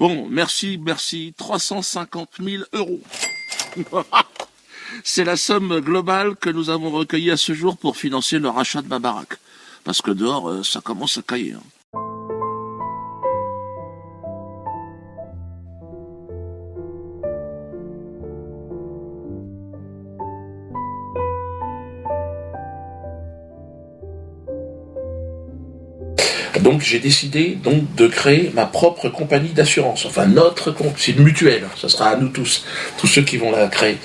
Bon, merci, 350 000 euros. C'est la somme globale que nous avons recueillie à ce jour pour financer le rachat de ma baraque. Parce que dehors, ça commence à cailler. Donc j'ai décidé donc de créer ma propre compagnie d'assurance, enfin notre compte, c'est une mutuelle, ça sera à nous tous ceux qui vont la créer.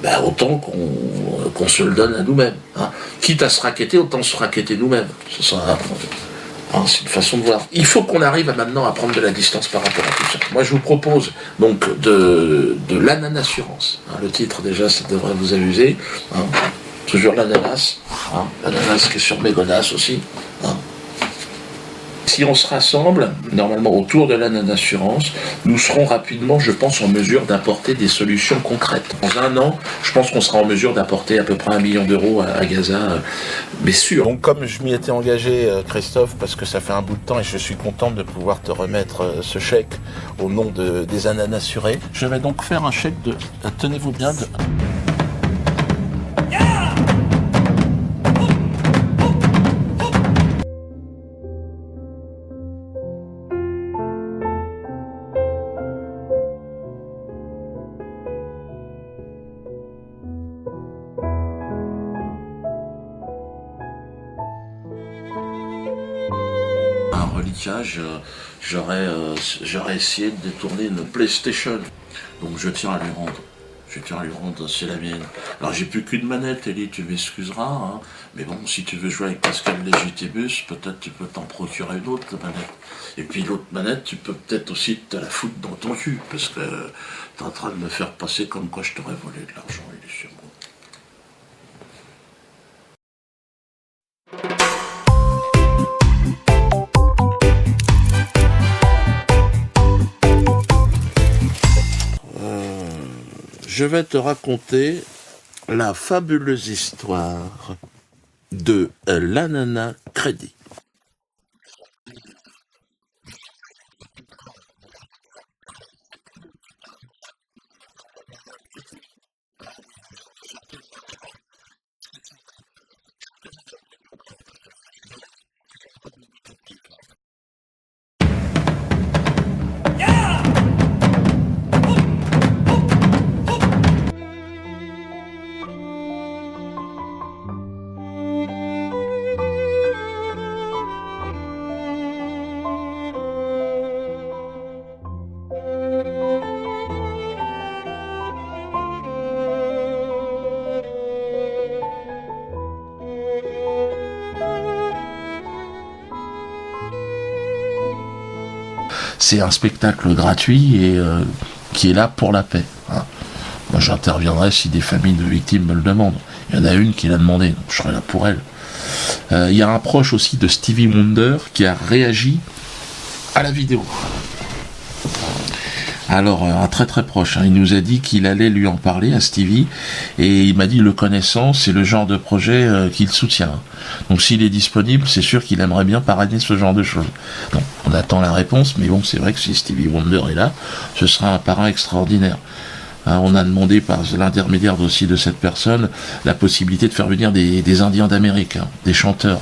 Ben, autant qu'on se le donne à nous-mêmes. Hein. Quitte à se raqueter, autant se raqueter nous-mêmes. Ce sera, c'est une façon de voir. Il faut qu'on arrive maintenant à prendre de la distance par rapport à tout ça. Moi je vous propose donc de l'ananassurance. Hein, le titre déjà, ça devrait vous amuser. Hein. Toujours l'ananas, hein, l'ananas qui est sur mes godasses aussi. Hein. Si on se rassemble, normalement autour de l'ananassurance, nous serons rapidement, je pense, en mesure d'apporter des solutions concrètes. Dans un an, je pense qu'on sera en mesure d'apporter à peu près 1 million d'euros à Gaza, mais sûr. Donc comme je m'y étais engagé, Christophe, parce que ça fait un bout de temps et je suis content de pouvoir te remettre ce chèque au nom des ananassurés, je vais donc faire un chèque de, tenez-vous bien, de... un reliquage, j'aurais essayé de détourner une PlayStation. Donc je tiens à lui rendre. C'est la mienne. Alors j'ai plus qu'une manette, Ellie, tu m'excuseras, hein. Mais bon, si tu veux jouer avec Pascal Légitimus, peut-être tu peux t'en procurer une autre manette. Et puis l'autre manette, tu peux peut-être aussi te la foutre dans ton cul, parce que t'es en train de me faire passer comme quoi je t'aurais volé de l'argent, il est sur moi. Je vais te raconter la fabuleuse histoire de l'ananas crédit. C'est un spectacle gratuit et qui est là pour la paix. Hein. Moi j'interviendrai si des familles de victimes me le demandent. Il y en a une qui l'a demandé, donc je serai là pour elle. Il y a un proche aussi de Stevie Wonder qui a réagi à la vidéo. Alors, un très très proche, hein, il nous a dit qu'il allait lui en parler à Stevie, et il m'a dit, le connaissant, c'est le genre de projet qu'il soutient. Donc s'il est disponible, c'est sûr qu'il aimerait bien parrainer ce genre de choses. Donc on attend la réponse, mais bon, c'est vrai que si Stevie Wonder est là, ce sera un parrain extraordinaire. Hein, on a demandé par l'intermédiaire aussi de cette personne la possibilité de faire venir des Indiens d'Amérique, hein, des chanteurs,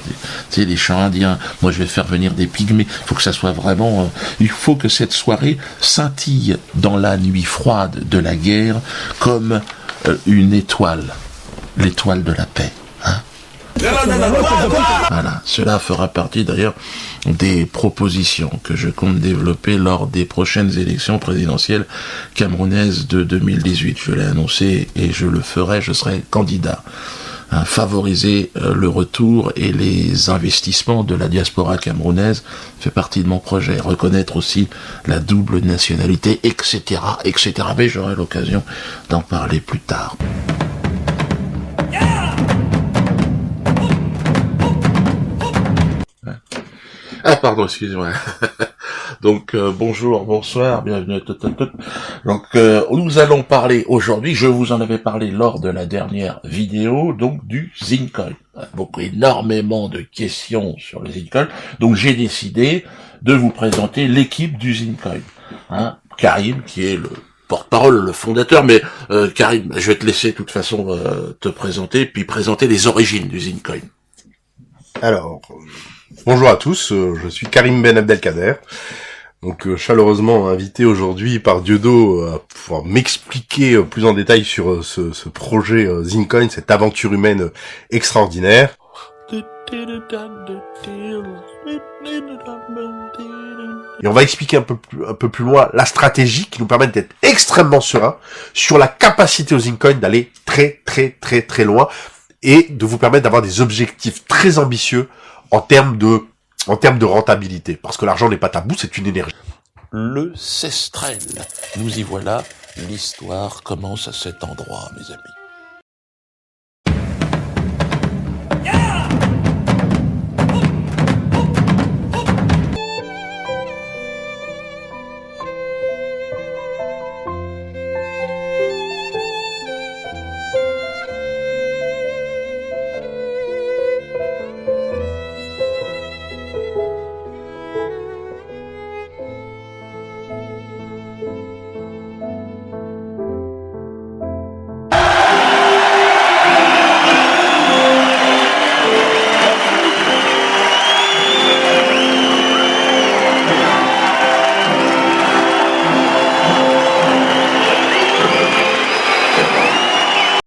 des chants indiens. Moi je vais faire venir des pygmées. Il faut que ça soit vraiment... il faut que cette soirée scintille dans la nuit froide de la guerre comme une étoile, l'étoile de la paix. Hein. Voilà, cela fera partie d'ailleurs des propositions que je compte développer lors des prochaines élections présidentielles camerounaises de 2018. Je l'ai annoncé et je le ferai, je serai candidat. Hein, favoriser le retour et les investissements de la diaspora camerounaise fait partie de mon projet. Reconnaître aussi la double nationalité, etc., etc. Mais j'aurai l'occasion d'en parler plus tard. Ah pardon, excusez-moi. Donc bonjour, bonsoir, bienvenue à tout. Donc nous allons parler aujourd'hui, je vous en avais parlé lors de la dernière vidéo, donc du Zincoin. Beaucoup, énormément de questions sur le Zincoin, donc j'ai décidé de vous présenter l'équipe du Zincoin. hein, Karim, qui est le porte-parole, le fondateur, mais Karim, je vais te laisser de toute façon te présenter, puis présenter les origines du Zincoin. Alors, bonjour à tous, je suis Karim Ben Abdelkader, donc chaleureusement invité aujourd'hui par Dieudo à pouvoir m'expliquer plus en détail sur ce projet Zincoin, cette aventure humaine extraordinaire. Et on va expliquer un peu plus loin la stratégie qui nous permet d'être extrêmement serein sur la capacité aux Zincoin d'aller très très très très loin et de vous permettre d'avoir des objectifs très ambitieux en termes de rentabilité. Parce que l'argent n'est pas tabou, c'est une énergie. Le Cestrel. Nous y voilà. L'histoire commence à cet endroit, mes amis.